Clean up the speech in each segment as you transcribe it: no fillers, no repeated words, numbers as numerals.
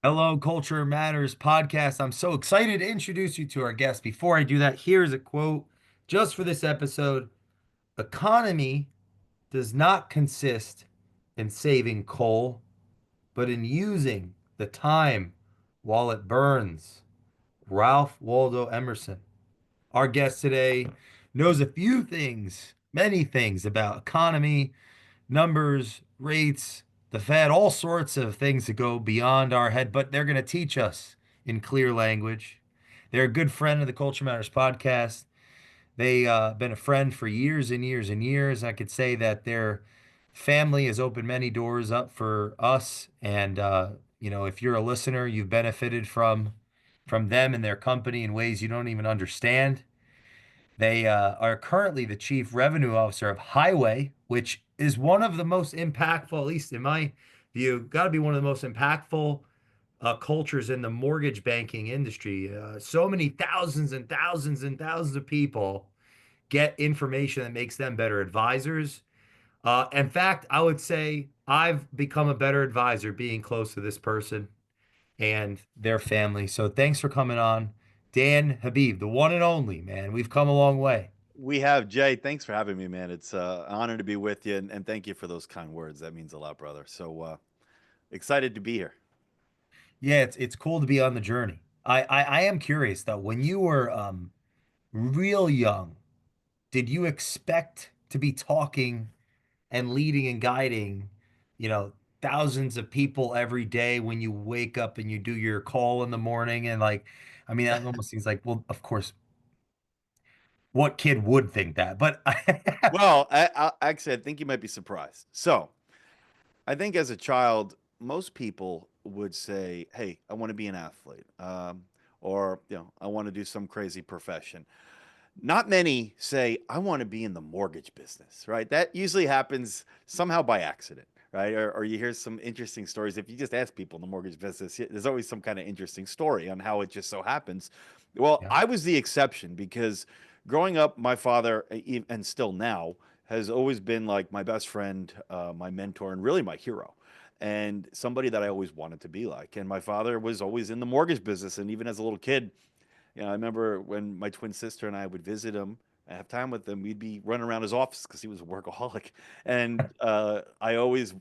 Hello, Culture Matters podcast. I'm so excited to introduce you to our guest. Before I do that, here's a quote just for this episode. Economy does not consist in saving coal, but in using the time while it burns. Ralph Waldo Emerson. Our guest today knows a few things, many things about economy, numbers, rates, the Fed, all sorts of things that go beyond our head, but they're going to teach us in clear language. They're a good friend of the Culture Matters podcast. They been a friend for years and years and years. I could say that their family has opened many doors up for us. And if you're a listener, you've benefited from them and their company in ways you don't even understand. They are currently the chief revenue officer of Highway, which is one of the most impactful, at least in my view, got to be one of the most impactful cultures in the mortgage banking industry. So many thousands and thousands and thousands of people get information that makes them better advisors. In fact, I would say I've become a better advisor being close to this person and their family. So thanks for coming on, Dan Habib, the one and only, man. We've come a long way. We have Jay. Thanks for having me, man. It's an honor to be with you, and thank you for those kind words. That means a lot, brother. So excited to be here. Yeah, it's cool to be on the journey. I am curious though, when you were real young, did you expect to be talking and leading and guiding, you know, thousands of people every day when you wake up and you do your call in the morning and like, I mean, that almost seems like, well, of course, what kid would think that? But Well, actually, I think you might be surprised. So I think as a child, most people would say, "Hey, I want to be an athlete," or "I want to do some crazy profession." Not many say, "I want to be in the mortgage business," right? That usually happens somehow by accident, right? Or you hear some interesting stories. If you just ask people in the mortgage business, there's always some kind of interesting story on how it just so happens. Well, yeah, I was the exception because growing up, my father, and still now, has always been like my best friend, my mentor, and really my hero. And somebody that I always wanted to be like. And my father was always in the mortgage business. And even as a little kid, I remember when my twin sister and I would visit him and have time with him, we'd be running around his office because he was a workaholic. And I always,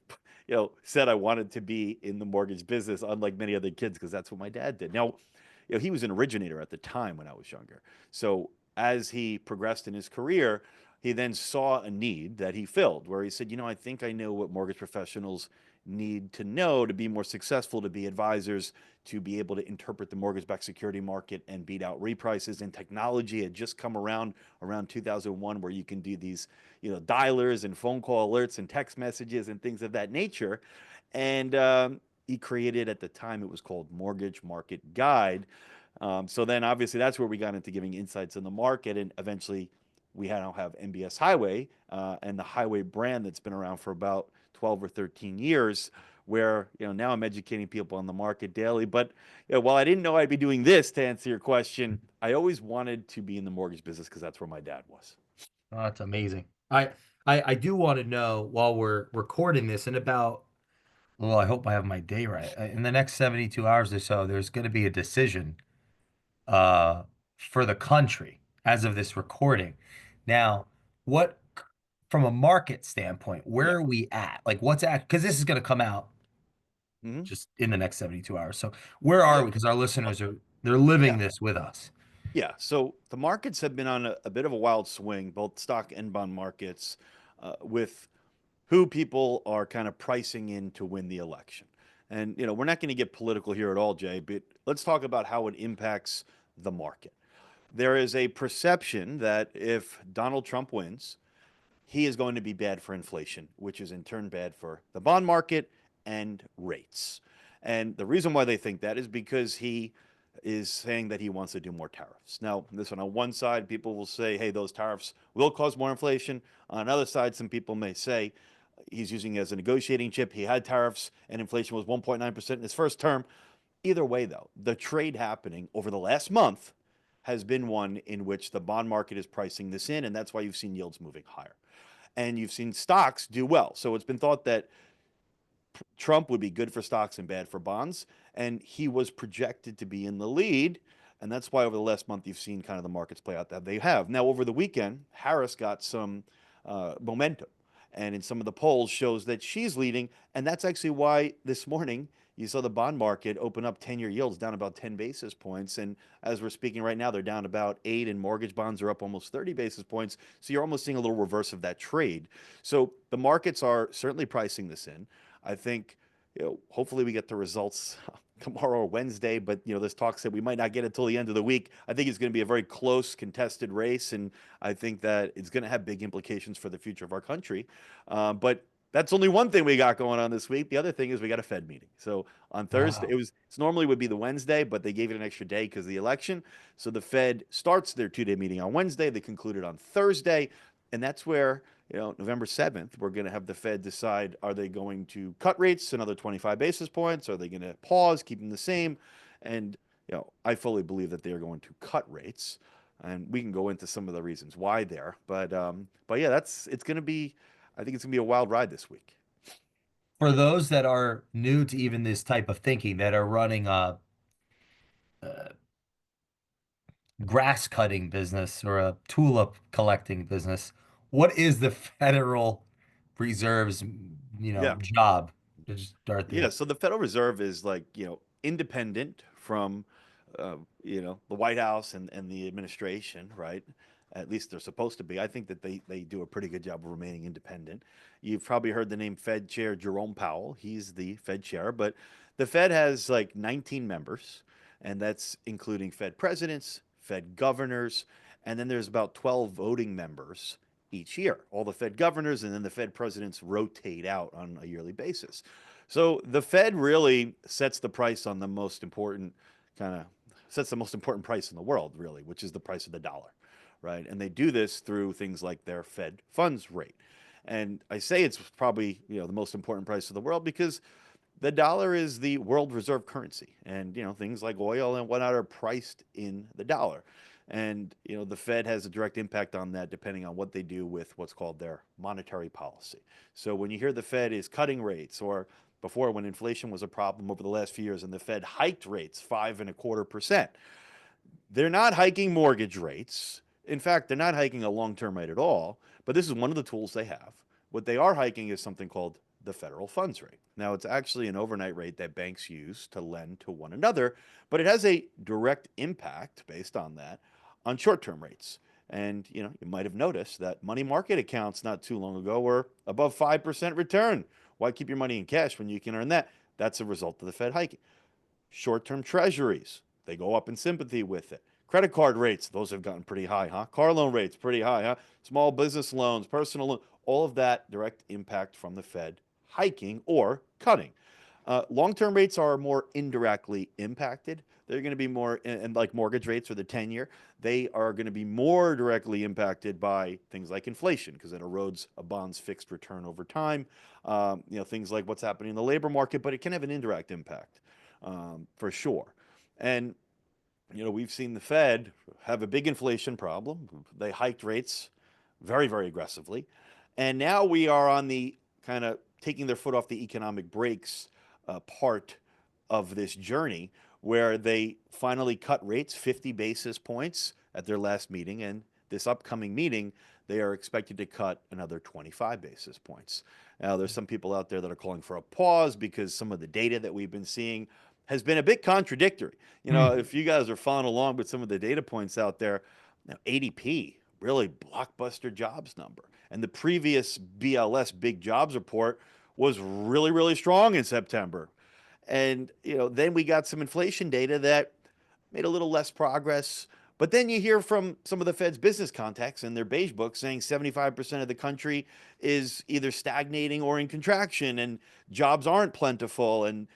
said I wanted to be in the mortgage business, unlike many other kids, because that's what my dad did. Now, he was an originator at the time when I was younger. So as he progressed in his career, he then saw a need that he filled, where he said, I think I know what mortgage professionals need to know to be more successful, to be advisors, to be able to interpret the mortgage-backed security market and beat out reprices. And technology had just come around 2001, where you can do these, dialers and phone call alerts and text messages and things of that nature. And he created, at the time, it was called Mortgage Market Guide. So then obviously that's where we got into giving insights in the market, and eventually we now have MBS Highway, and the Highway brand that's been around for about 12 or 13 years, where now I'm educating people on the market daily. But while I didn't know I'd be doing this, to answer your question, I always wanted to be in the mortgage business because that's where my dad was. oh, that's amazing. I do want to know while we're recording this in about, well, I hope I have my day right. In the next 72 hours or so, there's going to be a decision uh, for the country as of this recording. Now, what, from a market standpoint, where Yeah. are we at? Like, what's at, because this is going to come out Hmm. just in the next 72 hours. So, where are Yeah. we? Because our Uh, listeners they're yeah. living this with us. Yeah. So the markets have been on a bit of a wild swing, both stock and bond markets, with who people are kind of pricing in to win the election. And, we're not going to get political here at all, Jay, but let's talk about how it impacts the market. There is a perception that if Donald Trump wins, he is going to be bad for inflation, which is in turn bad for the bond market and rates. And the reason why they think that is because he is saying that he wants to do more tariffs. Now, listen, on one side, people will say, hey, those tariffs will cause more inflation. On another side, some people may say he's using it as a negotiating chip. He had tariffs and inflation was 1.9% in his first term. Either way, though, the trade happening over the last month has been one in which the bond market is pricing this in, and that's why you've seen yields moving higher. And you've seen stocks do well. So it's been thought that Trump would be good for stocks and bad for bonds. And he was projected to be in the lead. And that's why over the last month, you've seen kind of the markets play out that they have. Now, over the weekend, Harris got some momentum. And in some of the polls shows that she's leading. And that's actually why this morning you saw the bond market open up 10-year yields down about 10 basis points. And as we're speaking right now, they're down about 8, and mortgage bonds are up almost 30 basis points. So you're almost seeing a little reverse of that trade. So the markets are certainly pricing this in. I think, hopefully we get the results tomorrow or Wednesday, but there's talks that we might not get it until the end of the week. I think it's going to be a very close, contested race, and I think that it's going to have big implications for the future of our country. But that's only one thing we got going on this week. The other thing is we got a Fed meeting. So on Thursday, Wow. it's normally would be the Wednesday, but they gave it an extra day because of the election. So the Fed starts their 2-day meeting on Wednesday. They concluded on Thursday, and that's where November 7th, we're going to have the Fed decide, are they going to cut rates another 25 basis points? Are they going to pause, keep them the same? And, I fully believe that they're going to cut rates. And we can go into some of the reasons why there. But yeah, it's going to be, I think it's going to be a wild ride this week. For those that are new to even this type of thinking, that are running a grass cutting business or a tulip collecting business, what is the Federal Reserve's, Yeah. job to start Yeah, the so the Federal Reserve is like, independent from, the White House and the administration, right? At least they're supposed to be. I think that they do a pretty good job of remaining independent. You've probably heard the name Fed Chair Jerome Powell. He's the Fed chair, but the Fed has like 19 members, and that's including Fed presidents, Fed governors, and then there's about 12 voting members each year. All the Fed governors and then the Fed presidents rotate out on a yearly basis. So the Fed really sets the price on the most important kind of sets the most important price in the world, really, which is the price of the dollar, right? And they do this through things like their Fed funds rate. And I say it's probably the most important price of the world because the dollar is the world reserve currency, and things like oil and whatnot are priced in the dollar. And the Fed has a direct impact on that depending on what they do with what's called their monetary policy. So when you hear the Fed is cutting rates, or before when inflation was a problem over the last few years and the Fed hiked rates 5.25%, they're not hiking mortgage rates. In fact, they're not hiking a long-term rate at all, but this is one of the tools they have. What they are hiking is something called the federal funds rate. Now, it's actually an overnight rate that banks use to lend to one another, but it has a direct impact based on that on short-term rates. And you might have noticed that money market accounts not too long ago were above 5% return. Why keep your money in cash when you can earn that? That's a result of the Fed hiking. Short-term treasuries, they go up in sympathy with it. Credit card rates, those have gotten pretty high, huh? Car loan rates, pretty high, huh? Small business loans, personal loans, all of that direct impact from the Fed hiking or cutting. Long-term rates are more indirectly impacted. They're going to be more, and like mortgage rates or the 10-year, they are going to be more directly impacted by things like inflation because it erodes a bond's fixed return over time. Things like what's happening in the labor market, but it can have an indirect impact for sure. And we've seen the Fed have a big inflation problem. They hiked rates very, very aggressively. And now we are on the kind of taking their foot off the economic brakes part of this journey where they finally cut rates 50 basis points at their last meeting. And this upcoming meeting, they are expected to cut another 25 basis points. Now, there's some people out there that are calling for a pause because some of the data that we've been seeing has been a bit contradictory. Hmm. If you guys are following along with some of the data points out there, now ADP, really blockbuster jobs number. And the previous BLS big jobs report was really, really strong in September. And, then we got some inflation data that made a little less progress. But then you hear from some of the Fed's business contacts in their beige book saying 75% of the country is either stagnating or in contraction, and jobs aren't plentiful, and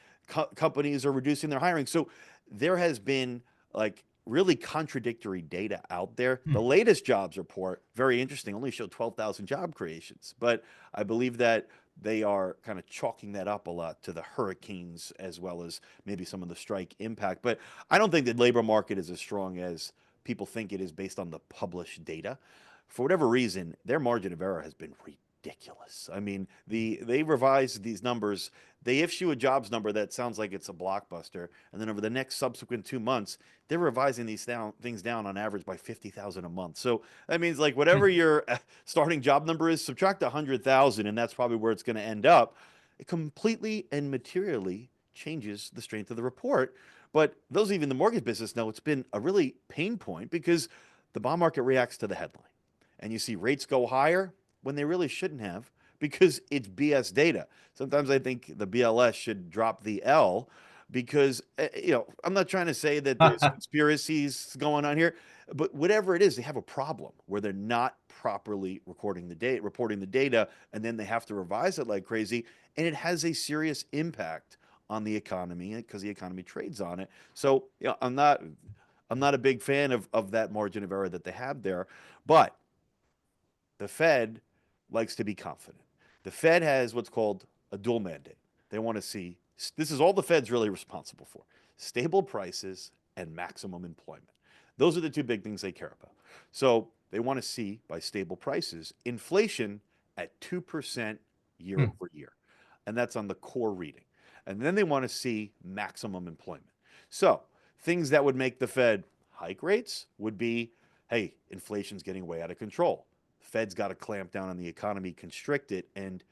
companies are reducing their hiring. So there has been like really contradictory data out there. The Hmm. latest jobs report, very interesting, only showed 12,000 job creations. But I believe that they are kind of chalking that up a lot to the hurricanes as well as maybe some of the strike impact. But I don't think the labor market is as strong as people think it is based on the published data. For whatever reason, their margin of error has been ridiculous. I mean, they revise these numbers. They issue a jobs number that sounds like it's a blockbuster, and then over the next subsequent 2 months, they're revising things down on average by 50,000 a month. So that means like whatever your starting job number is, subtract 100,000, and that's probably where it's going to end up. It completely and materially changes the strength of the report. But those even the mortgage business know it's been a really pain point because the bond market reacts to the headline, and you see rates go higher when they really shouldn't have because it's BS data. Sometimes I think the BLS should drop the L because I'm not trying to say that there's conspiracies going on here, but whatever it is, they have a problem where they're not properly reporting the data, and then they have to revise it like crazy, and it has a serious impact on the economy because the economy trades on it. So, I'm not a big fan of that margin of error that they have there, but the Fed likes to be confident. The Fed has what's called a dual mandate. They want to see this is all the Fed's really responsible for: stable prices and maximum employment. Those are the two big things they care about. So they want to see by stable prices inflation at 2% year over year. And that's on the core reading. And then they want to see maximum employment. So things that would make the Fed hike rates would be, hey, inflation's getting way out of control. Fed's got to clamp down on the economy, constrict it, and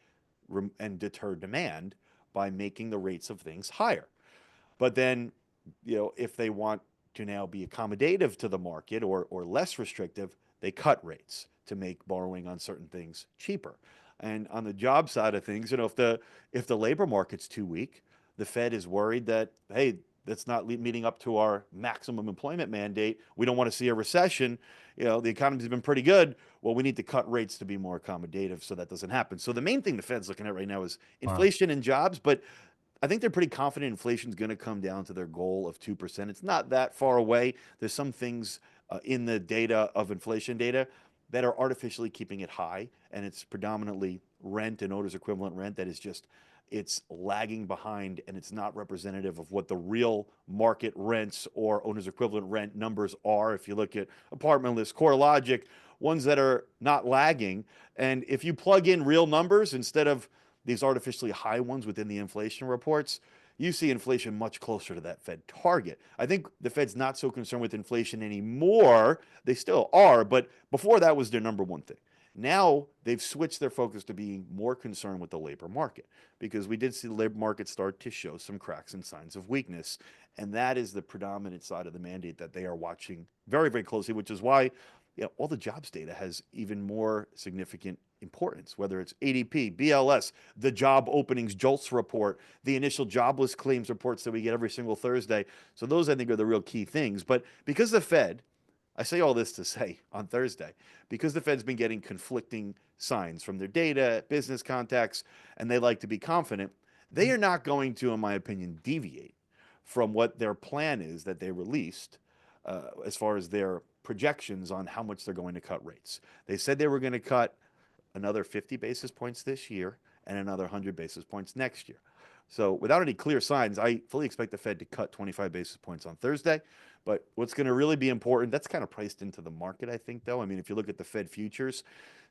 deter demand by making the rates of things higher. But then, if they want to now be accommodative to the market or less restrictive, they cut rates to make borrowing on certain things cheaper. And on the job side of things, if the labor market's too weak, the Fed is worried that, hey, that's not meeting up to our maximum employment mandate. We don't want to see a recession. The economy's been pretty good. Well, we need to cut rates to be more accommodative so that doesn't happen. So the main thing the Fed's looking at right now is Wow. inflation and jobs, but I think they're pretty confident inflation's going to come down to their goal of 2%. It's not that far away. There's some things in the data of inflation data that are artificially keeping it high, and it's predominantly rent and owner's equivalent rent that is just it's lagging behind, and it's not representative of what the real market rents or owner's equivalent rent numbers are. If you look at apartment list, core logic, ones that are not lagging, and if you plug in real numbers instead of these artificially high ones within the inflation reports, you see inflation much closer to that Fed target. I think the Fed's not so concerned with inflation anymore. They still are, but before that was their number one thing. Now they've switched their focus to being more concerned with the labor market because we did see the labor market start to show some cracks and signs of weakness. And that is the predominant side of the mandate that they are watching very, very closely, which is why all the jobs data has even more significant importance, whether it's ADP, BLS, the job openings JOLTS report, the initial jobless claims reports that we get every single Thursday. So those I think are the real key things. But because the Fed, I say all this to say on Thursday, because the Fed's been getting conflicting signs from their data, business contacts, and they like to be confident, they are not going to, in my opinion, deviate from what their plan is that they released as far as their projections on how much they're going to cut rates. They said they were going to cut another 50 basis points this year and another 100 basis points next year. So without any clear signs, I fully expect the Fed to cut 25 basis points on Thursday. But what's going to really be important, that's kind of priced into the market, I think, though. I mean, if you look at the Fed futures,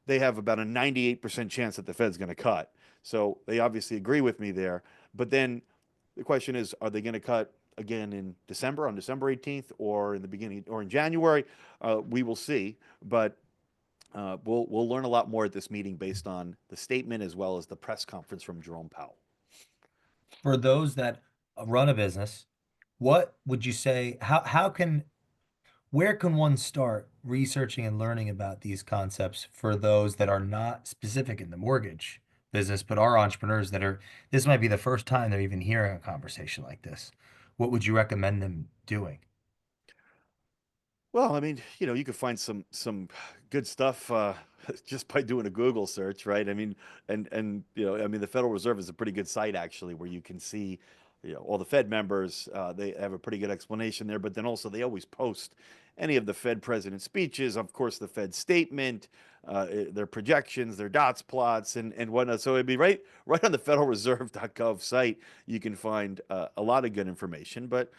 they have about a 98% chance that the Fed's going to cut. So they obviously agree with me there. But then the question is, are they going to cut again in December, on December 18th, or in the beginning, or in January? We will see. But we'll learn a lot more at this meeting based on the statement as well as the press conference from Jerome Powell. For those that run a business, what would you say? Where can one start researching and learning about these concepts for those that are not specific in the mortgage business, but are entrepreneurs this might be the first time they're even hearing a conversation like this. What would you recommend them doing? Well, I mean, you could find some good stuff just by doing a Google search, right? I mean, and I mean, the Federal Reserve is a pretty good site actually, where you can see, all the Fed members. They have a pretty good explanation there, but then also they always post any of the Fed president speeches, of course, the Fed statement, their projections, their dots plots, and whatnot. So it'd be right on the FederalReserve.gov site. You can find a lot of good information, but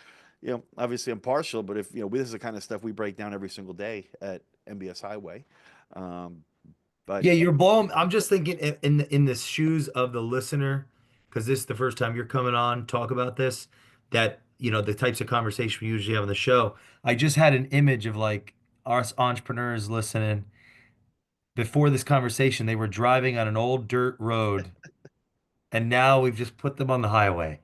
obviously I'm partial, but if this is the kind of stuff we break down every single day at MBS Highway. Um, But Yeah, you're blowing. I'm just thinking in the shoes of the listener, because this is the first time you're coming on talk about this, that the types of conversation we usually have on the show. I just had an image of like us entrepreneurs listening before this conversation. They were driving on an old dirt road, and now we've just put them on the highway.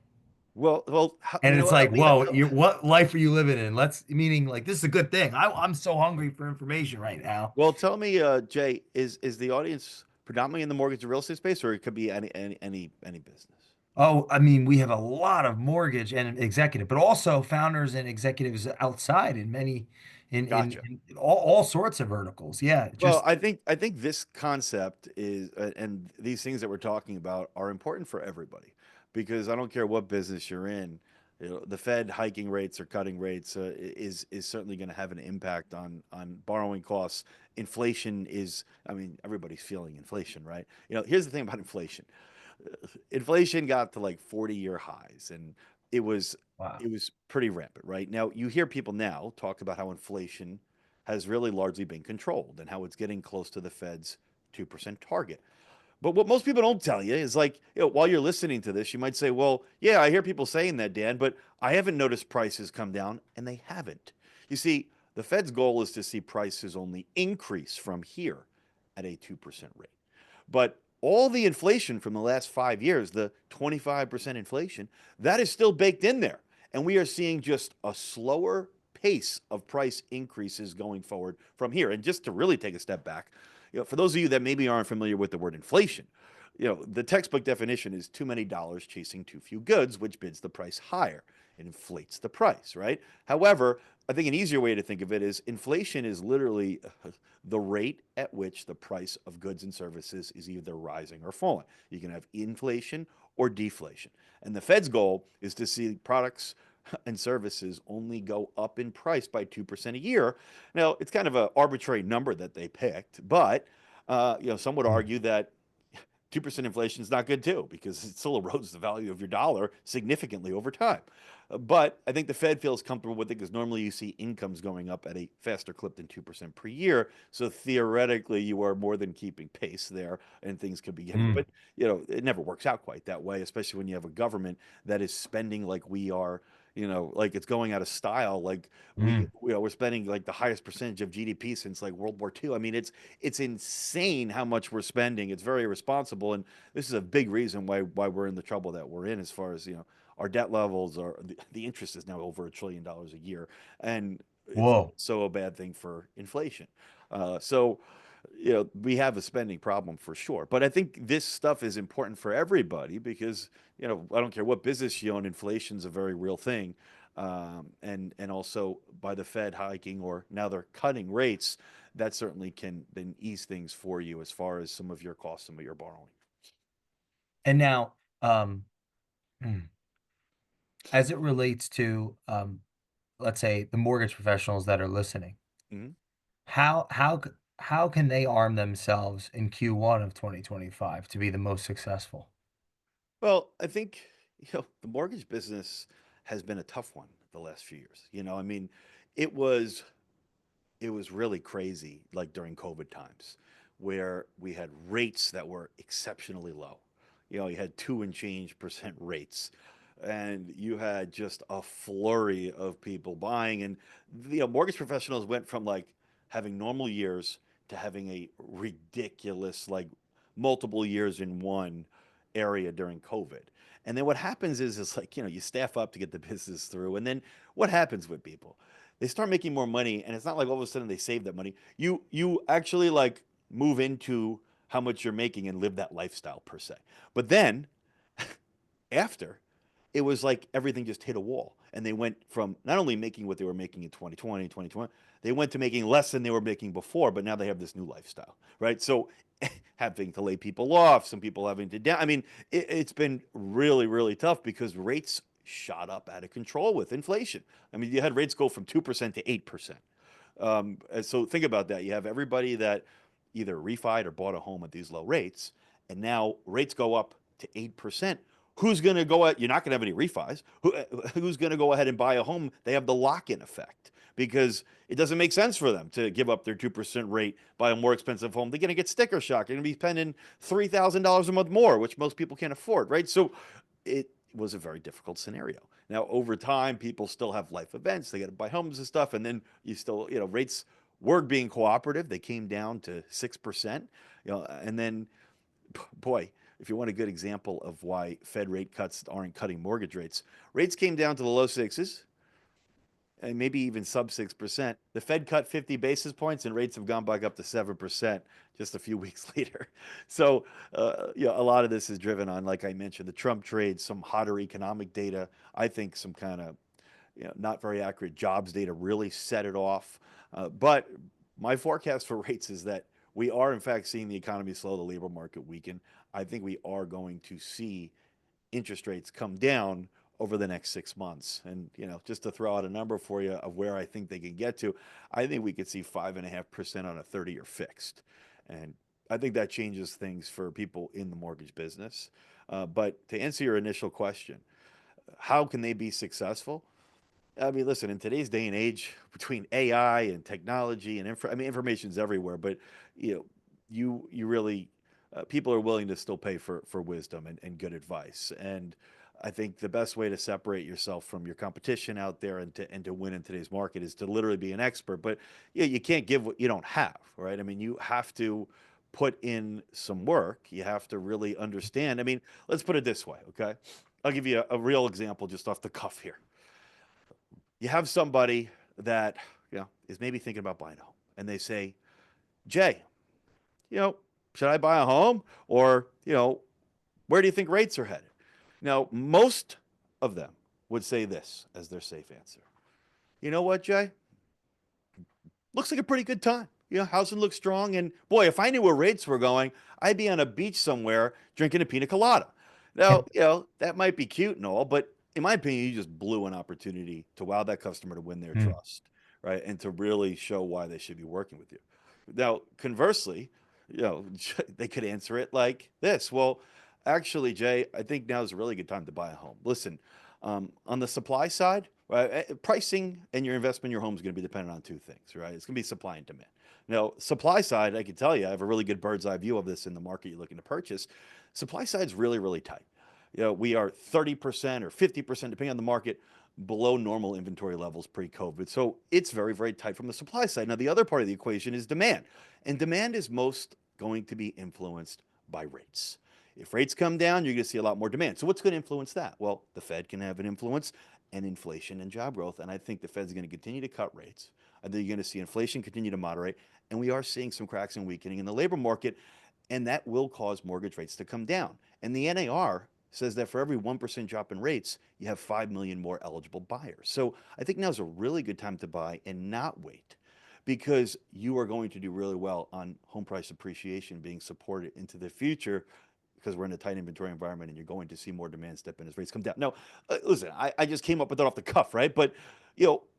And you know it's what? like, whoa, what life are you living in? Meaning like this is a good thing. I'm so hungry for information right now. Well, tell me, Jay, is the audience predominantly in the mortgage and real estate space, or it could be any business? Oh, I mean, we have a lot of mortgage and executive, but also founders and executives outside in many, Gotcha. in all sorts of verticals. Yeah, Well, just I think this concept is, and these things that we're talking about are important for everybody, because I don't care what business you're in, the Fed hiking rates or cutting rates is certainly going to have an impact on borrowing costs. Inflation is, I mean, everybody's feeling inflation, right? Here's the thing about inflation. Inflation got to like 40-year highs, and it was wow. it was pretty rampant, right? Now you hear people now talk about how inflation has really largely been controlled and how it's getting close to the Fed's 2% target. But what most people don't tell you is, like, while you're listening to this, you might say, well, yeah, I hear people saying that, Dan, but I haven't noticed prices come down, and they haven't. You see, the Fed's goal is to see prices only increase from here at a 2% rate. But all the inflation from the last 5 years, the 25% inflation, that is still baked in there. And we are seeing just a slower pace of price increases going forward from here. And just to really take a step back, for those of you that maybe aren't familiar with the word inflation, the textbook definition is too many dollars chasing too few goods, which bids the price higher. It inflates the price, right? However, I think an easier way to think of it is inflation is literally the rate at which the price of goods and services is either rising or falling. You can have inflation or deflation. And the Fed's goal is to see products and services only go up in price by 2% a year. Now, it's kind of an arbitrary number that they picked, but some would Mm. argue that 2% inflation is not good too, because it still erodes the value of your dollar significantly over time. But I think the Fed feels comfortable with it because normally you see incomes going up at a faster clip than 2% per year. So theoretically, you are more than keeping pace there, and things could be getting, Mm. but it never works out quite that way, especially when you have a government that is spending like we are. Like it's going out of style. Like Mm. we're spending like the highest percentage of GDP since like World War II. I mean, it's insane how much we're spending. It's very irresponsible, and this is a big reason why we're in the trouble that we're in, as far as our debt levels are. The interest is now over $1 trillion a year, and it's Whoa. also a bad thing for inflation. So we have a spending problem for sure. But I think this stuff is important for everybody because, I don't care what business you own, inflation's a very real thing. And also by the Fed hiking, or now they're cutting rates, that certainly can then ease things for you as far as some of your costs, some of your borrowing. And now, mm, as it relates to, let's say the mortgage professionals that are listening, Mhm. how can they arm themselves in Q1 of 2025 to be the most successful? Well, I think, the mortgage business has been a tough one the last few years. I mean, it was it was really crazy, like during COVID times, where we had rates that were exceptionally low. You had 2 and change% rates, and you had just a flurry of people buying. And mortgage professionals went from like having normal years to having a ridiculous, like, multiple years in one area during COVID. And then what happens is it's like, you staff up to get the business through. And then what happens with people? They start making more money, and it's not like all of a sudden they save that money. You actually like move into how much you're making and live that lifestyle per se. But then after, it was like everything just hit a wall, and they went from not only making what they were making in 2020, 2021, they went to making less than they were making before, but now they have this new lifestyle, right? So having to lay people off, some people having to down. I mean, it's been really, really tough because rates shot up out of control with inflation. I mean, you had rates go from 2% to 8%. And so think about that. You have everybody that either refied or bought a home at these low rates, and now rates go up to 8%. Who's going to go at? You're not going to have any refis. Who's going to go ahead and buy a home? They have the lock-in effect because it doesn't make sense for them to give up their 2% rate, buy a more expensive home. They're going to get sticker shock. They're going to be spending $3,000 a month more, which most people can't afford, right? So it was a very difficult scenario. Now, over time, people still have life events. They got to buy homes and stuff. And then you still, rates were being cooperative. They came down to 6%, and then, boy, if you want a good example of why Fed rate cuts aren't cutting mortgage rates, rates came down to the low sixes and maybe even sub 6%. The Fed cut 50 basis points and rates have gone back up to 7% just a few weeks later. So, a lot of this is driven on, like I mentioned, the Trump trade, some hotter economic data. I think some kind of not very accurate jobs data really set it off. But my forecast for rates is that we are, in fact, seeing the economy slow, the labor market weaken. I think we are going to see interest rates come down over the next 6 months. And, just to throw out a number for you of where I think they can get to, I think we could see 5.5% on a 30-year fixed. And I think that changes things for people in the mortgage business. But to answer your initial question, how can they be successful? I mean, listen, in today's day and age, between AI and technology and information's everywhere, but you really people are willing to still pay for wisdom and good advice. And I think the best way to separate yourself from your competition out there and to win in today's market is to literally be an expert. But yeah, you can't give what you don't have, right? I mean, you have to put in some work. You have to really understand. I mean, let's put it this way, okay? I'll give you a real example just off the cuff here. You have somebody that is maybe thinking about buying a home, and they say, Jay, you know, should I buy a home, or where do you think rates are headed? Now, most of them would say this as their safe answer. You know what, Jay? Looks like a pretty good time. Housing looks strong, and boy, if I knew where rates were going, I'd be on a beach somewhere drinking a pina colada. Now, that might be cute and all, but in my opinion, you just blew an opportunity to wow that customer, to win their Mm. trust, right? And to really show why they should be working with you. Now, conversely, they could answer it like this. Well, actually, Jay, I think now is a really good time to buy a home. Listen, on the supply side, right, pricing and your investment in your home is going to be dependent on two things, right? It's going to be supply and demand. Now, supply side, I can tell you, I have a really good bird's eye view of this in the market you're looking to purchase. Supply side is really, really tight. We are 30% or 50%, depending on the market, below normal inventory levels pre-COVID. So it's very, very tight from the supply side. Now, the other part of the equation is demand. And demand is most going to be influenced by rates. If rates come down, you're going to see a lot more demand. So what's going to influence that? Well, the Fed can have an influence, and inflation and job growth. And I think the Fed's going to continue to cut rates. I think you're going to see inflation continue to moderate. And we are seeing some cracks and weakening in the labor market, and that will cause mortgage rates to come down. And the NAR says that for every 1% drop in rates, you have 5 million more eligible buyers. So I think now's a really good time to buy and not wait, because you are going to do really well on home price appreciation being supported into the future, because we're in a tight inventory environment and you're going to see more demand step in as rates come down. Now, listen, I just came up with that off the cuff, right? But,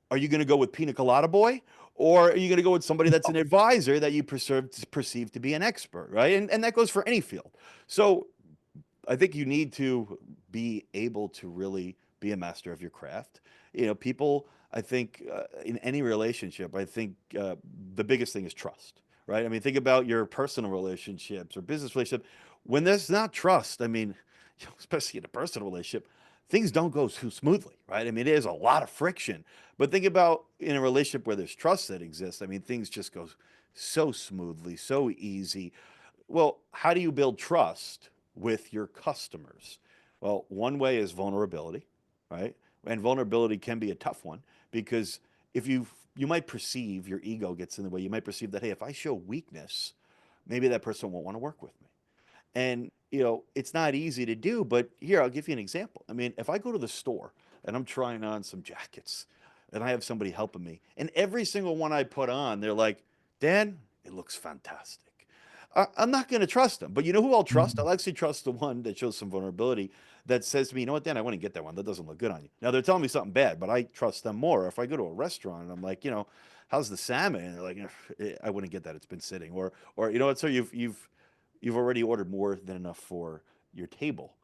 are you going to go with Pina Colada Boy? Or are you going to go with somebody that's an advisor that you perceive to be an expert, right? And that goes for any field. So I think you need to be able to really be a master of your craft. People, I think, in any relationship, I think the biggest thing is trust, right? I mean, think about your personal relationships or business relationship. When there's not trust, I mean, especially in a personal relationship, things don't go too smoothly, right? I mean, there's a lot of friction. But think about in a relationship where there's trust that exists. I mean, things just go so smoothly, so easy. Well, how do you build trust with your customers? Well, one way is vulnerability, right? And vulnerability can be a tough one, because if you might perceive, your ego gets in the way. You might perceive that, hey, if I show weakness, maybe that person won't want to work with me. And, it's not easy to do, but here, I'll give you an example. I mean, if I go to the store and I'm trying on some jackets and I have somebody helping me, and every single one I put on, they're like, Dan, it looks fantastic. I'm not going to trust them. But you know who I'll trust? Mm. I'll actually trust the one that shows some vulnerability, that says to me, you know what, Dan, I want to get that one. That doesn't look good on you. Now, they're telling me something bad, but I trust them more. If I go to a restaurant and I'm like, how's the salmon? And they're like, I wouldn't get that. It's been sitting. Or you know what, sir, you've already ordered more than enough for your table.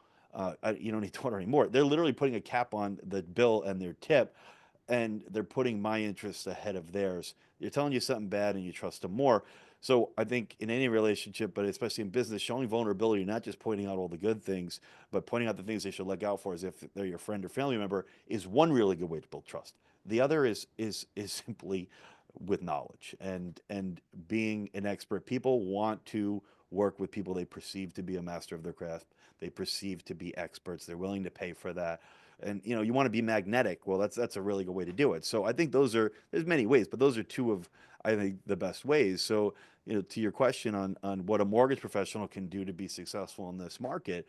You don't need to order any more. They're literally putting a cap on the bill and their tip. and they're putting my interests ahead of theirs. You're telling you something bad and you trust them more. So I think in any relationship, but especially in business, showing vulnerability, not just pointing out all the good things, but pointing out the things they should look out for as if they're your friend or family member is one really good way to build trust. The other is simply with knowledge and being an expert. People want to work with people they perceive to be a master of their craft. They perceive to be experts. They're willing to pay for that. And you want to be magnetic. Well, that's a really good way to do it. So I think there's many ways, but those are two of I think the best ways. So to your question on what a mortgage professional can do to be successful in this market,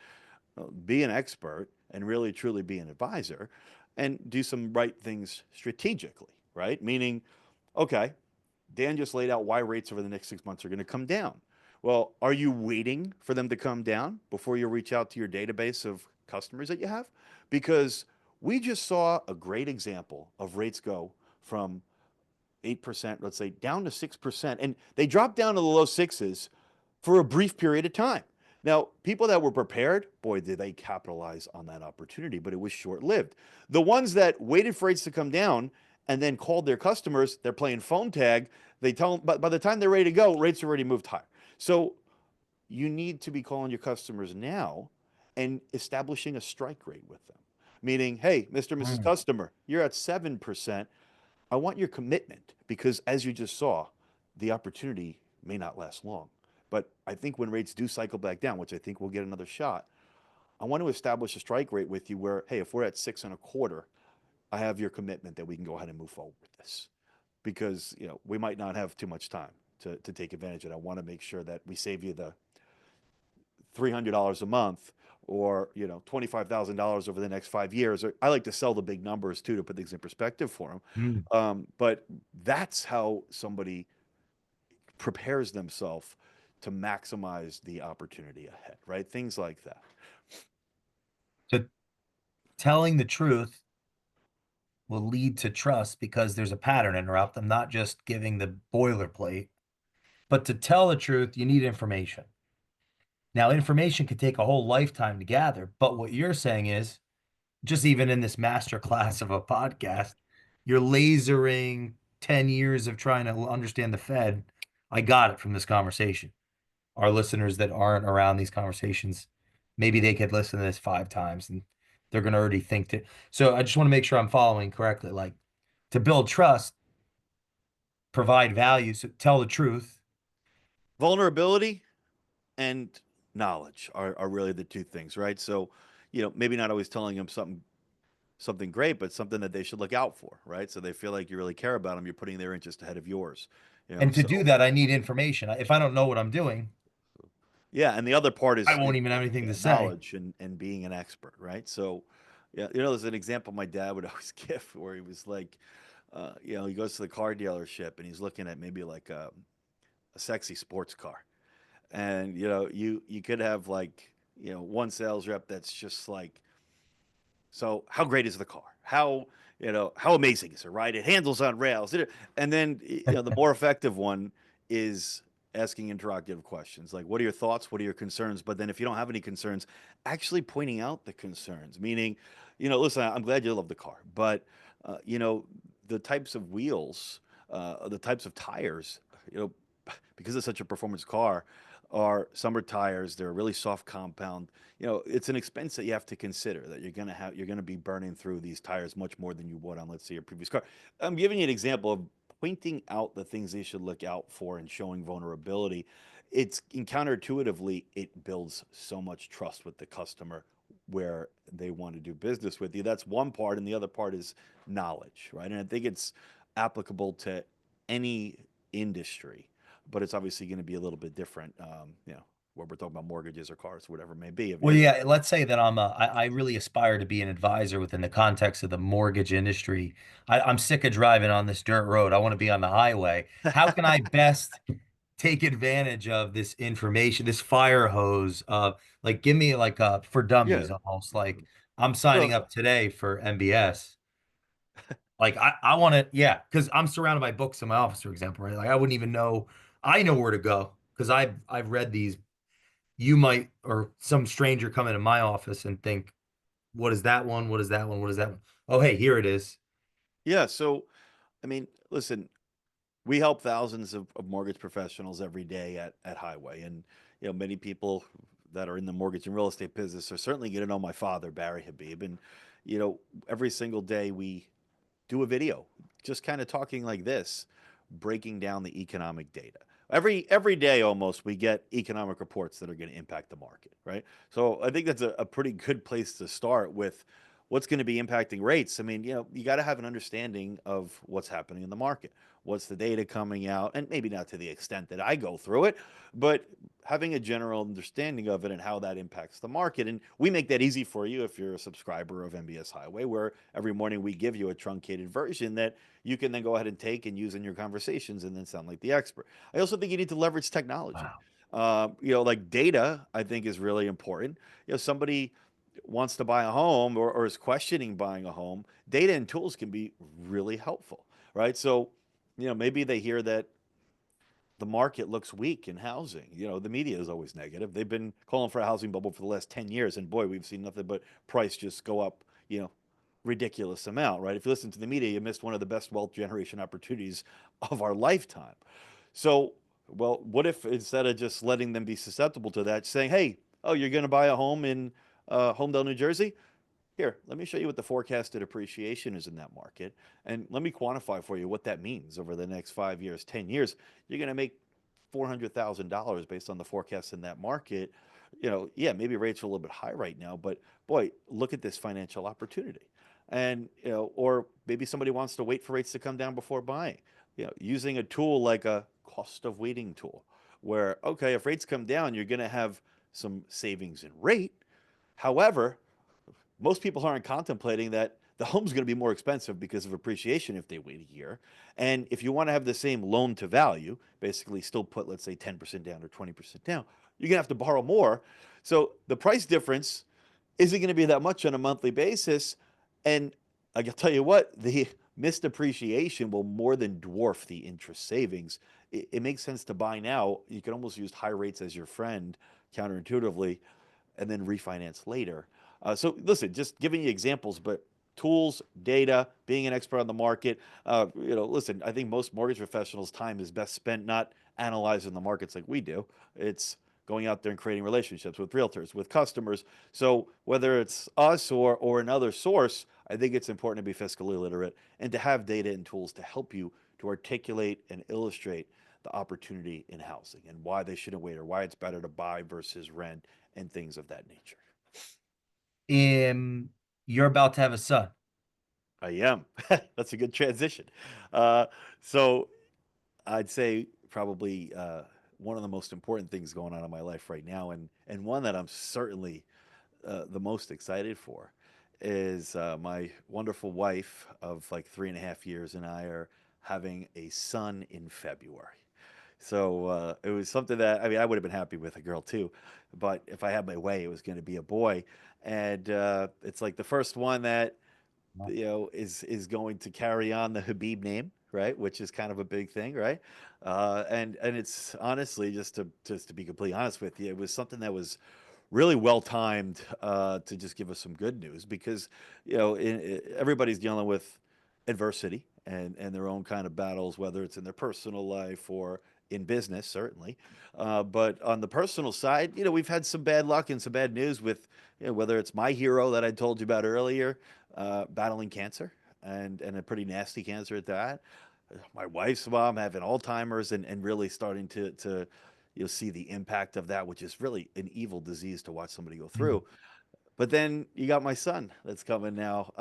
be an expert and really truly be an advisor, and do some right things strategically. Right, meaning, okay, Dan just laid out why rates over the next 6 months are going to come down. Well, are you waiting for them to come down before you reach out to your database of customers that you have? Because we just saw a great example of rates go from 8%, let's say, down to 6%. And they dropped down to the low sixes for a brief period of time. Now, people that were prepared, boy, did they capitalize on that opportunity, but it was short lived. The ones that waited for rates to come down and then called their customers, they're playing phone tag. They tell them, but by the time they're ready to go, rates already moved higher. So you need to be calling your customers now and establishing a strike rate with them. Meaning, hey, Mr. and Mrs. Mm. Customer, you're at 7%. I want your commitment because, as you just saw, the opportunity may not last long. But I think when rates do cycle back down, which I think we'll get another shot, I want to establish a strike rate with you where, hey, if we're at 6.25, I have your commitment that we can go ahead and move forward with this because we might not have too much time to take advantage of it. I want to make sure that we save you the $300 a month or $25,000 over the next 5 years. I like to sell the big numbers too to put things in perspective for them. Mm. But that's how somebody prepares themselves to maximize the opportunity ahead, right? Things like that. So telling the truth will lead to trust because there's a pattern interrupt. I'm not just giving the boilerplate, but to tell the truth, you need information. Now, information can take a whole lifetime to gather, but what you're saying is just even in this master class of a podcast, you're lasering 10 years of trying to understand the Fed. I got it from this conversation. Our listeners that aren't around these conversations, maybe they could listen to this 5 times and they're going to already think to. So I just want to make sure I'm following correctly. Like to build trust, provide value, so tell the truth. Vulnerability and knowledge are really the two things, right? So, maybe not always telling them something great, but something that they should look out for, right? So they feel like you really care about them. You're putting their interest ahead of yours. And to do So that, I need information. If I don't know what I'm doing, yeah, and the other part I is won't even have anything to say. knowledge and being an expert, right? So, yeah, there's an example my dad would always give where he was like, he goes to the car dealership and he's looking at maybe like a sexy sports car, and you could have like one sales rep that's just like, so how great is the car? How amazing is it, right? It handles on rails. And then the more effective one is asking interrogative questions like, what are your thoughts? What are your concerns? But then if you don't have any concerns, actually pointing out the concerns, meaning, listen, I'm glad you love the car, but the types of wheels, the types of tires, because it's such a performance car, are summer tires. They're a really soft compound. It's an expense that you have to consider that you're gonna be burning through these tires much more than you would on, let's say, your previous car. I'm giving you an example of pointing out the things they should look out for and showing vulnerability. It's counterintuitively, it builds so much trust with the customer where they want to do business with you. That's one part, and the other part is knowledge, right? And I think it's applicable to any industry, but it's obviously going to be a little bit different, where we're talking about mortgages or cars, whatever it may be. Well, yeah, let's say that I really aspire to be an advisor within the context of the mortgage industry. I'm sick of driving on this dirt road. I want to be on the highway. How can I best take advantage of this information, this fire hose of like, give me like for Yeah. dummies almost like I'm signing Well, up today for MBS. Like I want to, yeah, because I'm surrounded by books in my office, for example, right? Like I wouldn't even know, I know where to go because I've read these. You might, or some stranger come into my office and think, what is that one? What is that one? What is that one? Oh, hey, here it is. Yeah. So, I mean, listen, we help thousands of mortgage professionals every day at Highway, and many people that are in the mortgage and real estate business are certainly going to know my father, Barry Habib, and every single day we do a video, just kind of talking like this, breaking down the economic data. Every day almost we get economic reports that are going to impact the market, right? So I think that's a pretty good place to start with what's going to be impacting rates. I mean, you got to have an understanding of what's happening in the market. What's the data coming out? And maybe not to the extent that I go through it, but having a general understanding of it and how that impacts the market. And we make that easy for you if you're a subscriber of MBS Highway, where every morning we give you a truncated version that you can then go ahead and take and use in your conversations and then sound like the expert. I also think you need to leverage technology. Wow. Like data, I think is really important. Somebody wants to buy a home or is questioning buying a home, data and tools can be really helpful, right? So, maybe they hear that the market looks weak in housing. The media is always negative. They've been calling for a housing bubble for the last 10 years, and boy, we've seen nothing but price just go up, ridiculous amount, right? If you listen to the media, you missed one of the best wealth generation opportunities of our lifetime. So, well, what if instead of just letting them be susceptible to that, saying, hey, oh, you're going to buy a home in Homedale, New Jersey? Here, let me show you what the forecasted appreciation is in that market. And let me quantify for you what that means over the next 5 years, 10 years. You're going to make $400,000 based on the forecast in that market. Yeah, maybe rates are a little bit high right now, but boy, look at this financial opportunity. And, or maybe somebody wants to wait for rates to come down before buying. Using a tool like a cost of waiting tool, where, okay, if rates come down, you're going to have some savings in rate. However, most people aren't contemplating that the home's going to be more expensive because of appreciation if they wait a year. And if you want to have the same loan to value, basically still put, let's say, 10% down or 20% down, you're going to have to borrow more. So the price difference isn't going to be that much on a monthly basis. And I can tell you what, the missed appreciation will more than dwarf the interest savings. It makes sense to buy now. You can almost use high rates as your friend counterintuitively and then refinance later. So listen, just giving you examples, but tools, data, being an expert on the market. Listen, I think most mortgage professionals' time is best spent not analyzing the markets like we do. It's going out there and creating relationships with realtors, with customers. So whether it's us or another source, I think it's important to be fiscally literate and to have data and tools to help you to articulate and illustrate the opportunity in housing and why they shouldn't wait or why it's better to buy versus rent and things of that nature. Um, you're about to have a son. I am. That's a good transition. Uh, so I'd say probably one of the most important things going on in my life right now, and one that I'm certainly the most excited for, is my wonderful wife of like 3.5 years and I are having a son in February. So it was something that, I mean, I would have been happy with a girl too, but if I had my way, it was going to be a boy. And it's like the first one that is going to carry on the Habib name, right? Which is kind of a big thing, right? And it's honestly just to be completely honest with you, it was something that was really well timed to just give us some good news because everybody's dealing with adversity and their own kind of battles, whether it's in their personal life or in business, certainly. But on the personal side, we've had some bad luck and some bad news with whether it's my hero that I told you about earlier, battling cancer and a pretty nasty cancer at that. My wife's mom having Alzheimer's and really starting to you'll see the impact of that, which is really an evil disease to watch somebody go Mm. through. But then you got my son that's coming now,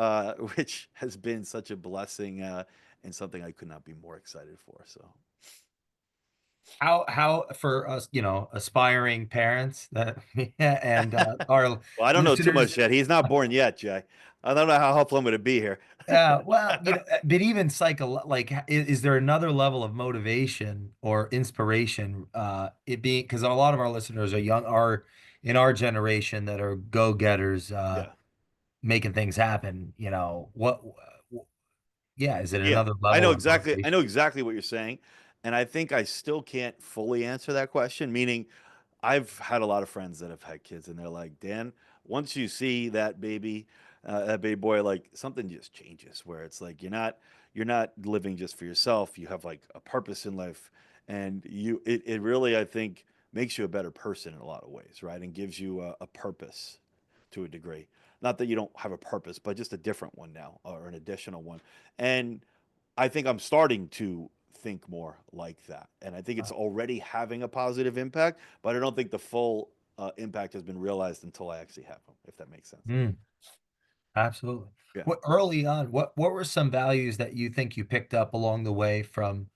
which has been such a blessing and something I could not be more excited for. So, How for us, aspiring parents that and our well, I don't know too listeners. much yet. He's not born yet, Jay. I don't know how helpful I'm going to be here. Well, but even like, is there another level of motivation or inspiration? It being because a lot of our listeners are in our generation that are go-getters, Yeah. making things happen. Yeah, is it Yeah, another I know level of exactly. I motivation? know exactly what you're saying, and I think I still can't fully answer that question. Meaning, I've had a lot of friends that have had kids, and they're like, Dan, once you see that baby, that baby boy, like something just changes where it's like you're not living just for yourself. You have like a purpose in life, and it really, I think, makes you a better person in a lot of ways, right? And gives you a purpose to a degree. Not that you don't have a purpose, but just a different one now or an additional one. And I think I'm starting to think more like that. And I think it's already having a positive impact, but I don't think the full impact has been realized until I actually have them, if that makes sense. Mm, absolutely. Yeah. What early on, what were some values that you think you picked up along the way from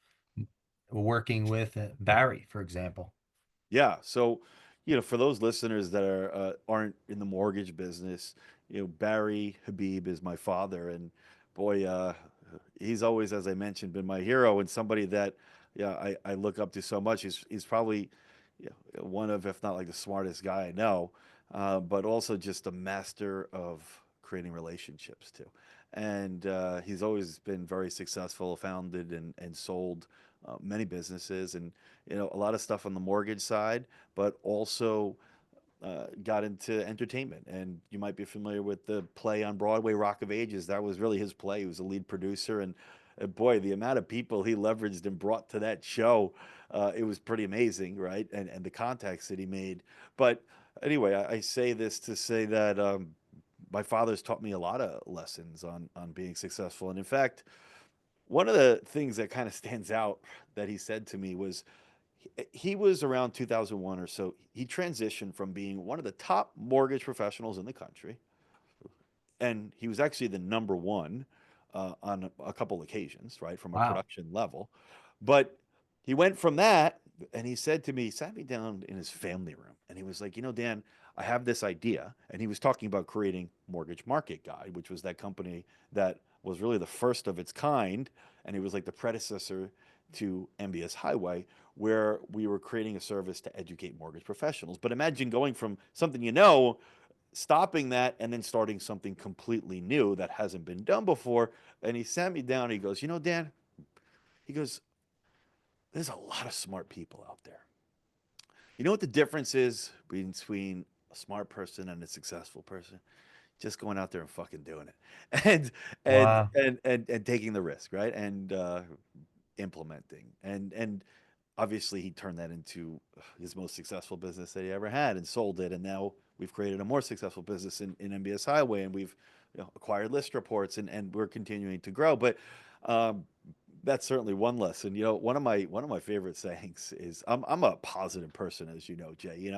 working with Barry, for example? Yeah. So, for those listeners that aren't in the mortgage business, Barry Habib is my father, and boy, he's always, as I mentioned, been my hero and somebody that, yeah, I look up to so much. He's probably, one of, if not like the smartest guy I know, but also just a master of creating relationships too. And he's always been very successful, founded and sold many businesses, and a lot of stuff on the mortgage side, but also got into entertainment. And you might be familiar with the play on Broadway, Rock of Ages. That was really his play. He was a lead producer, and boy, the amount of people he leveraged and brought to that show, it was pretty amazing, right? And the contacts that he made. But anyway, I say this to say that my father's taught me a lot of lessons on being successful. And in fact, one of the things that kind of stands out that he said to me was he was around 2001 or so. He transitioned from being one of the top mortgage professionals in the country, and he was actually the number one on a couple occasions, right, from a Wow. production level. But he went from that, and he said to me, he sat me down in his family room, and he was like, Dan, I have this idea. And he was talking about creating Mortgage Market Guide, which was that company that was really the first of its kind. And it was like the predecessor to MBS Highway, where we were creating a service to educate mortgage professionals. But imagine going from something stopping that and then starting something completely new that hasn't been done before. And he sat me down. And he goes, Dan, he goes, there's a lot of smart people out there. You know what the difference is between a smart person and a successful person? Just going out there and fucking doing it, and Wow. and taking the risk, right? And implementing, and obviously he turned that into his most successful business that he ever had and sold it. And now we've created a more successful business in MBS Highway, and we've acquired list reports, and we're continuing to grow. But um, that's certainly one lesson. One of my favorite sayings is I'm a positive person, as you know, Jay.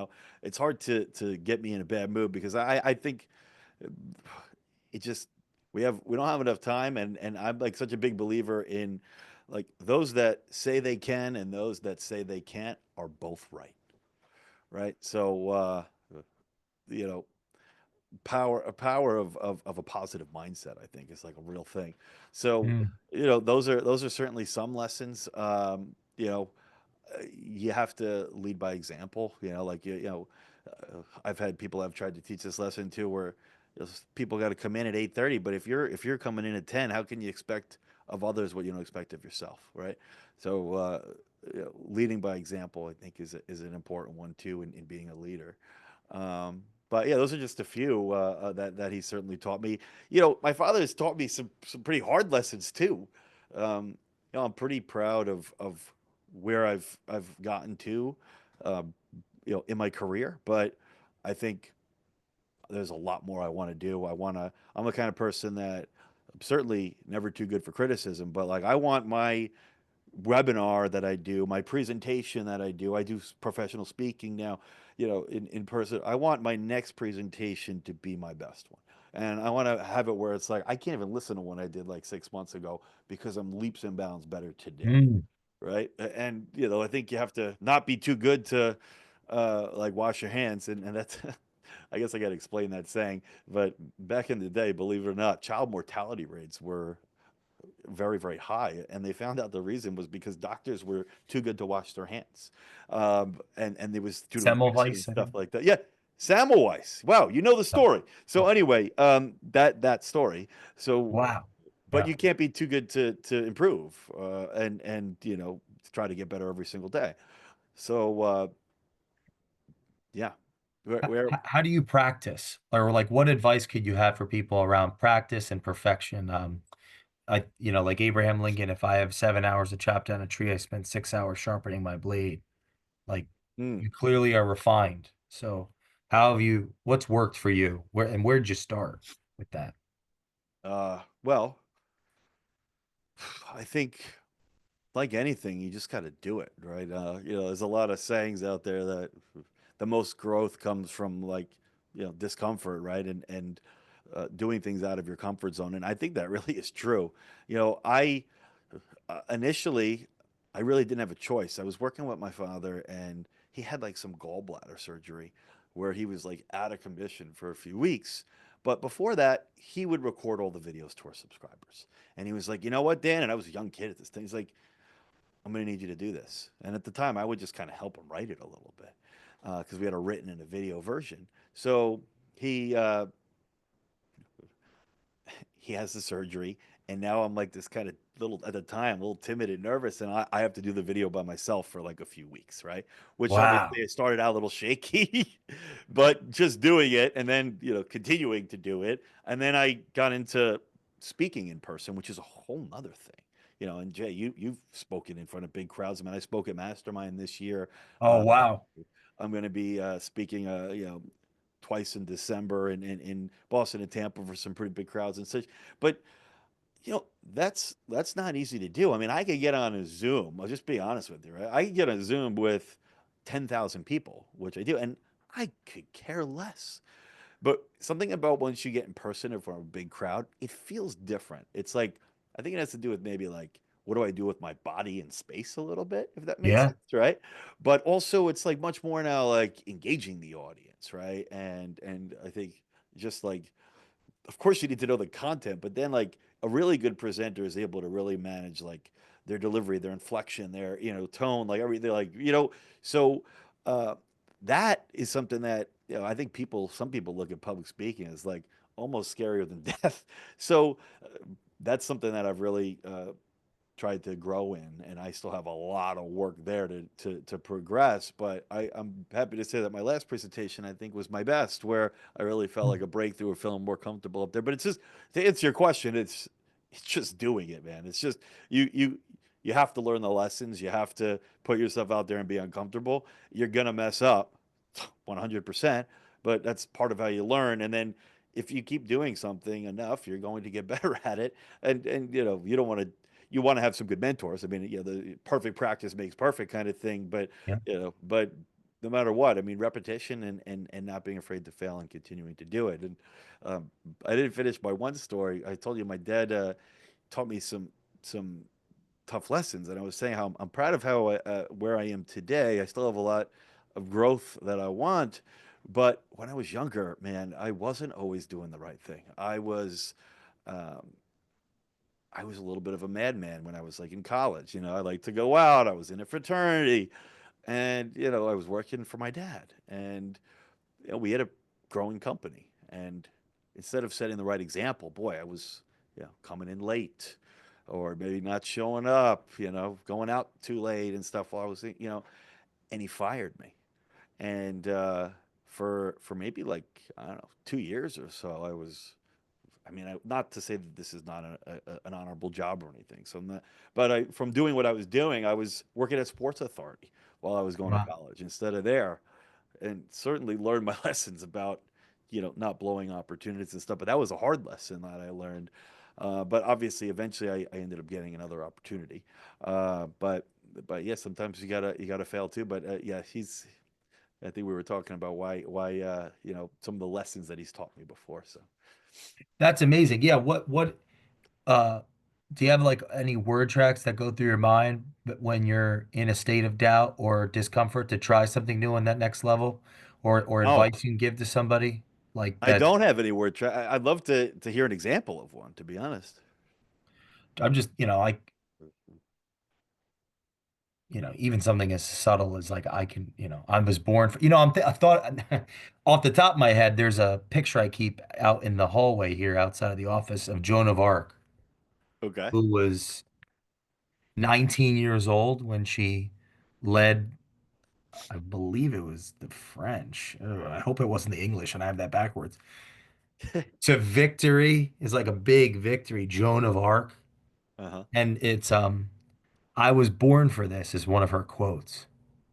It's hard to get me in a bad mood because I think it just we don't have enough time, and I'm like such a big believer in like those that say they can and those that say they can't are both right, right? So you know power of a positive mindset, I think, is like a real thing. So Mm, those are certainly some lessons. You have to lead by example. Like I've had people have tried to teach this lesson too, where people got to come in at 8:30, but if you're coming in at 10, how can you expect of others what you don't expect of yourself, right? So leading by example, I think, is an important one too in being a leader. But yeah, those are just a few that he certainly taught me. My father has taught me some pretty hard lessons too. I'm pretty proud of where I've gotten to, um, in my career. But I think there's a lot more I want to do. I'm the kind of person that I'm certainly never too good for criticism, but like I want my webinar that I do, my presentation that I do professional speaking now, in person. I want my next presentation to be my best one. And I want to have it where it's like I can't even listen to one I did like 6 months ago because I'm leaps and bounds better today. mm. Right. And I think you have to not be too good to like wash your hands, and that's I guess I got to explain that saying. But back in the day, believe it or not, child mortality rates were very, very high, and they found out the reason was because doctors were too good to wash their hands, and it was due to infection and Semmelweis, I stuff think. like that. Yeah, Sammelweis. Wow, you know the Oh, story. So oh, anyway, that story. So, wow. but Wow. you can't be too good to improve, and to try to get better every single day. So yeah, where How do you practice? Or like what advice could you have for people around practice and perfection? Like Abraham Lincoln, if I have 7 hours to chop down a tree, I spend 6 hours sharpening my blade. Like hmm, you clearly are refined. So what's worked for you? Where'd you start with that? well, I think like anything, you just got to do it, right? There's a lot of sayings out there that the most growth comes from like, discomfort, right? And doing things out of your comfort zone. And I think that really is true. I initially, I really didn't have a choice. I was working with my father, and he had like some gallbladder surgery where he was like out of commission for a few weeks. But before that, he would record all the videos to our subscribers. And he was like, you know what, Dan? And I was a young kid at this thing. He's like, I'm going to need you to do this. And at the time, I would just kind of help him write it a little bit because we had a written and a video version. So he he has the surgery, and now I'm like this kind of little at the time a little timid and nervous, and I have to do the video by myself for like a few weeks, right? Which Wow. obviously I started out a little shaky, but just doing it and then continuing to do it, and then I got into speaking in person, which is a whole nother thing. And Jay, you've spoken in front of big crowds. I mean, I spoke at Mastermind this year. Oh, Uh, wow. I'm going to be speaking, twice in December in Boston and Tampa for some pretty big crowds and such. But that's not easy to do. I mean, I could get on a Zoom. I'll just be honest with you, right? I could get on a Zoom with 10,000 people, which I do, and I could care less. But something about once you get in person in front of a big crowd, it feels different. It's like I think it has to do with maybe like what do I do with my body in space a little bit, if that makes Yeah. sense, right? But also it's like much more now like engaging the audience, right? And I think just like of course you need to know the content, but then like a really good presenter is able to really manage like their delivery, their inflection, their tone, like everything, like So uh, that is something that I think some people look at public speaking as like almost scarier than death. So that's something that I've really tried to grow in, and I still have a lot of work there to progress. But I'm happy to say that my last presentation I think was my best, where I really felt like a breakthrough, or feeling more comfortable up there. But it's just to answer your question, it's just doing it, man. It's just you have to learn the lessons. You have to put yourself out there and be uncomfortable. You're gonna mess up, 100%, but that's part of how you learn. And then if you keep doing something enough, you're going to get better at it. And you don't want to you want to have some good mentors. I mean, the perfect practice makes perfect kind of thing, but Yeah. but no matter what, I mean, repetition and not being afraid to fail and continuing to do it. And um, I didn't finish my one story. I told you my dad taught me some tough lessons, and I was saying how I'm proud of how where I am today. I still have a lot of growth that I want, but when I was younger, man, I wasn't always doing the right thing. Um, I was a little bit of a madman when I was like in college. I liked to go out. I was in a fraternity, and I was working for my dad, and we had a growing company. And instead of setting the right example, boy, I was coming in late, or maybe not showing up. Going out too late and stuff while I was, and he fired me. And for maybe like I don't know 2 years or so, I mean, not to say that this is not an honorable job or anything. So, but from doing what I was doing, I was working at Sports Authority while I was going to Wow. college instead of there, and certainly learned my lessons about, not blowing opportunities and stuff. But that was a hard lesson that I learned. But obviously, eventually, I ended up getting another opportunity. But yeah, sometimes you gotta fail too. But yeah, I think we were talking about why some of the lessons that he's taught me before. So. That's amazing. Yeah. Uh, do you have like any word tracks that go through your mind when you're in a state of doubt or discomfort to try something new on that next level, or No, advice you can give to somebody like I that's don't have any word. I'd love to hear an example of one, to be honest. I'm just, even something as subtle as like I can, I was born for, I thought off the top of my head, there's a picture I keep out in the hallway here outside of the office of Joan of Arc, Okay. who was 19 years old when she led I believe it was the French. I hope it wasn't the English, and I have that backwards. To victory is like a big victory, Joan of Arc, Uh-huh. and it's I was born for this is one of her quotes.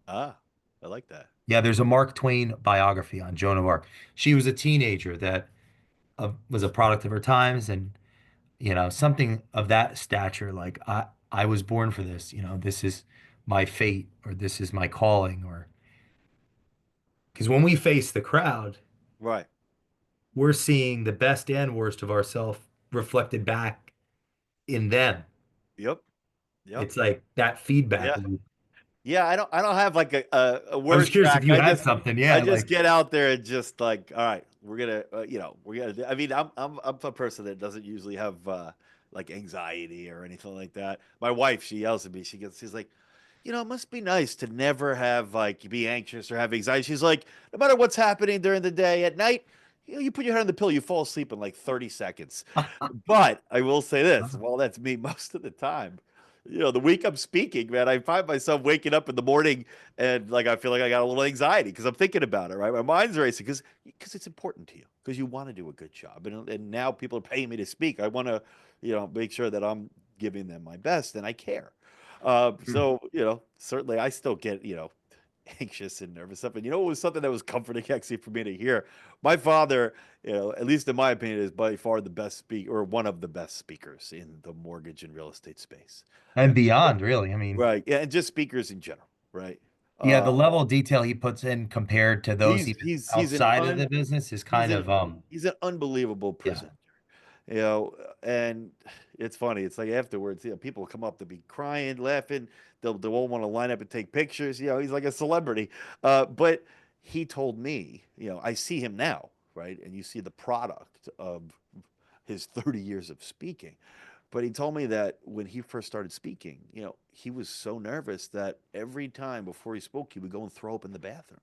Ah, I like that. Yeah, there's a Mark Twain biography on Joan of Arc. She was a teenager that was a product of her times, and something of that stature. Like I was born for this. This is my fate, or this is my calling, or because when we face the crowd, Right. we're seeing the best and worst of ourselves reflected back in them. Yep. Yep. It's like that feedback Yeah. loop. Yeah, I don't have like a I was word curious if track. you I had just something. I Yeah, just like get out there and just like, all right, we're gonna we're gonna I mean, I'm a person that doesn't usually have like anxiety or anything like that. My wife, she yells at me. She's like, it must be nice to never have like be anxious or have anxiety. She's like, no matter what's happening during the day, at night, you put your head on the pillow, you fall asleep in like 30 seconds. But I will say this, well, that's me most of the time. The week I'm speaking, man, I find myself waking up in the morning and like I feel like I got a little anxiety because I'm thinking about it, right? My mind's racing because it's important to you because you want to do a good job, and now people are paying me to speak. I want to, make sure that I'm giving them my best, and I care. So certainly I still get anxious and nervous stuff. And it was something that was comforting actually for me to hear. My father, at least in my opinion, is by far the best speaker or one of the best speakers in the mortgage and real estate space. and beyond, really. I mean, Right. Yeah, and just speakers in general, right? yeah, Uh, the level of detail he puts in compared to those he's even he's he's an outside of un the business is he's kind an of he's an unbelievable yeah. presenter. you know, and it's funny. It's like afterwards, people come up to be crying, laughing. They won't want to line up and take pictures. He's like a celebrity. But he told me, I see him now, right? And you see the product of his 30 years of speaking. But he told me that when he first started speaking, he was so nervous that every time before he spoke, he would go and throw up in the bathroom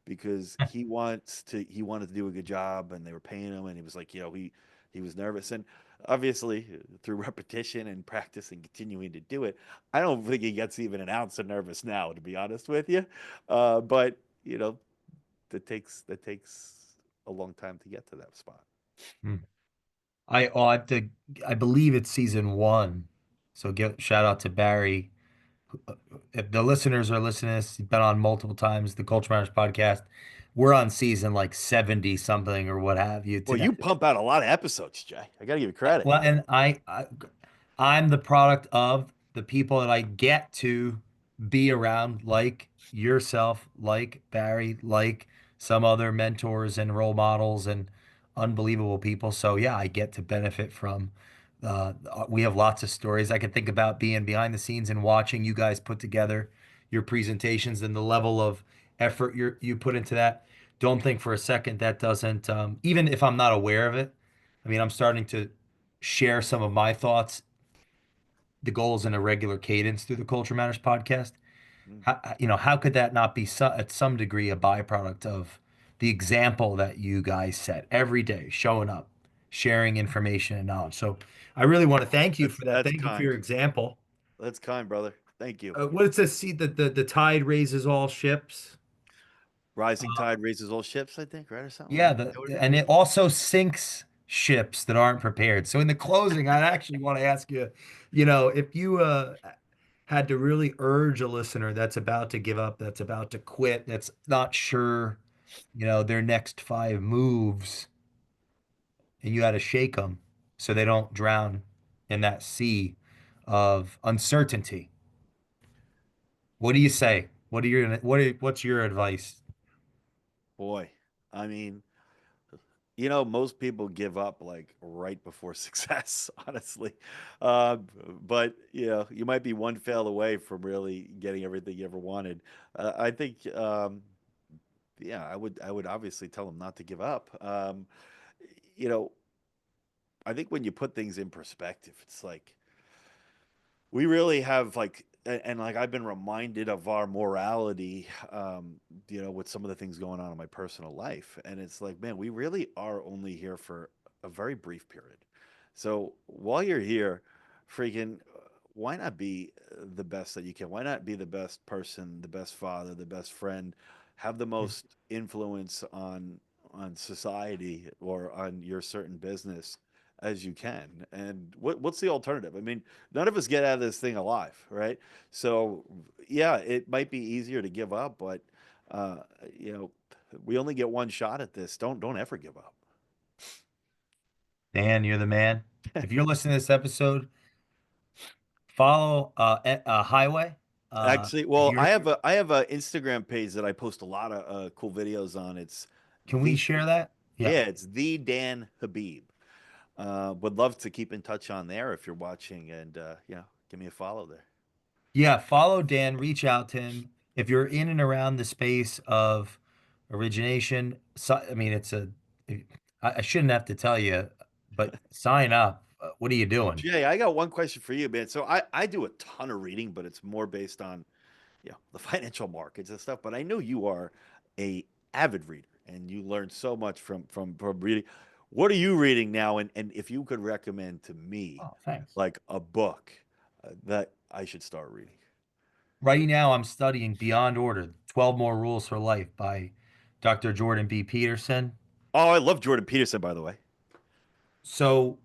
because he wanted to do a good job and they were paying him and he was like, he was nervous. And obviously through repetition and practice and continuing to do it, I don't think he gets even an ounce of nervous now, to be honest with you. But that takes a long time to get to that spot. Hmm. I have to I believe it's season one. So give shout out to Barry. If the listeners are listening to this, he's been on multiple times, the Culture Matters podcast. We're on season like 70 something or what have you Well, today. you pump out a lot of episodes, Jay. I got to give you credit. Well, and I'm the product of the people that I get to be around, like yourself, like Barry, like some other mentors and role models and unbelievable people. So yeah, I get to benefit from. We have lots of stories. I can think about being behind the scenes and watching you guys put together your presentations and the level of effort you put into that. Don't think for a second that doesn't, even if I'm not aware of it. I mean, I'm starting to share some of my thoughts, the goals in a regular cadence through the Culture Matters podcast. Mm. How could that not be at some degree a byproduct of the example that you guys set every day, showing up, sharing information and knowledge? So I really want to thank you That's for that. that's Thank you for your kind. example. That's kind, brother. Thank you. What it says, see that the tide raises all ships. Rising tide raises all ships, I think, right, or something like Yeah, that. Is that what it is? and it also sinks ships that aren't prepared. So in the closing, I actually want to ask you, if you had to really urge a listener that's about to give up, that's about to quit, that's not sure, their next five moves, and you had to shake them so they don't drown in that sea of uncertainty. What do you say? What's your advice? Boy, I mean, most people give up like right before success, honestly. Uh, but you might be one fail away from really getting everything you ever wanted. I think, yeah, I would obviously tell them not to give up. You know, I think when you put things in perspective, it's like we really have like and like I've been reminded of our morality with some of the things going on in my personal life, and it's like, man, we really are only here for a very brief period. So while you're here, freaking why not be the best that you can? Why not be the best person, the best father, the best friend, have the most influence on society or on your certain business as you can? And what's the alternative? I mean, none of us get out of this thing alive, right? So yeah, it might be easier to give up, but uh, you know, we only get one shot at this. Don't ever give up. Dan, you're the man. If you're listening to this episode, follow Highway. Actually, If well, you're, I have a Instagram page that I post a lot of cool videos on. It's can we the share that? Yeah. yeah, it's the Dan Habib. Would love to keep in touch on there if you're watching, and give me a follow there. Yeah, follow Dan, reach out to him. If you're in and around the space of origination, so, I mean, I shouldn't have to tell you, but sign up. What are you doing? Jay, I got one question for you, man. So I do a ton of reading, but it's more based on the financial markets and stuff. But I know you are a avid reader, and you learn so much from reading. What are you reading now? And if you could recommend to me, Oh, thanks. like a book that I should start reading. Right now, I'm studying Beyond Order, 12 More Rules for Life by Dr. Jordan B. Peterson. Oh, I love Jordan Peterson, by the way. So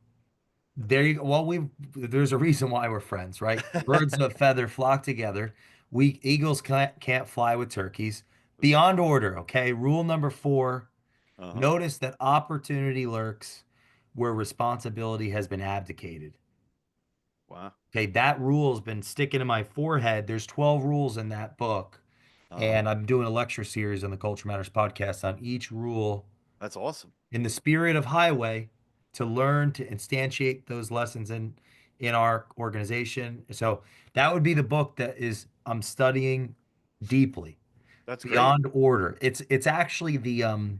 there you go. Well, there's a reason why we're friends, right? Birds of a feather flock together. We eagles can't fly with turkeys. Beyond Order, okay? Rule number 4, Uh-huh. notice that opportunity lurks where responsibility has been abdicated. Wow. Okay, that rule has been sticking to my forehead. There's 12 rules in that book. Uh-huh. And I'm doing a lecture series on the Culture Matters podcast on each rule That's awesome. in the spirit of Highway to learn to instantiate those lessons in our organization. So that would be the book that is I'm studying deeply. That's great. Beyond Order. It's actually the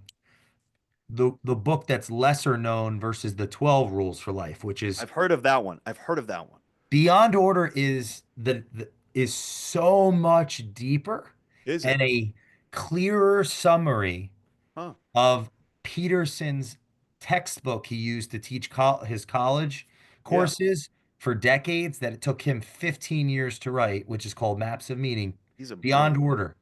book that's lesser known versus the 12 rules for life, which is I've heard of that one. I've heard of that one. Beyond Order is so much deeper Is it? and a clearer summary Huh. of Peterson's textbook he used to teach his college Yeah. courses for decades that it took him 15 years to write, which is called Maps of Meaning. He's a Beyond brilliant. Order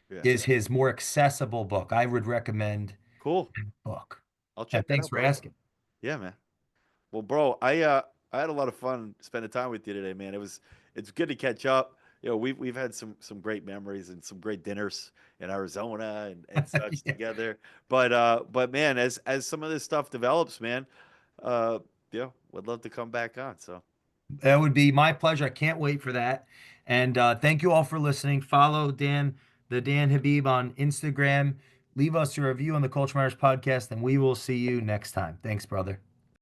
Yeah. is his more accessible book. I would recommend Cool. that book. I'll And check that thanks out, for brother. asking. Yeah, man. Well, bro, I had a lot of fun spending time with you today, man. It's good to catch up. We've had some great memories and some great dinners in Arizona and such Yeah. together. But man, as some of this stuff develops, man, uh would love to come back on. So That would be my pleasure. I can't wait for that. And thank you all for listening. Follow the Dan Habib on Instagram. Leave us a review on the Culture Matters podcast, and we will see you next time. Thanks, brother.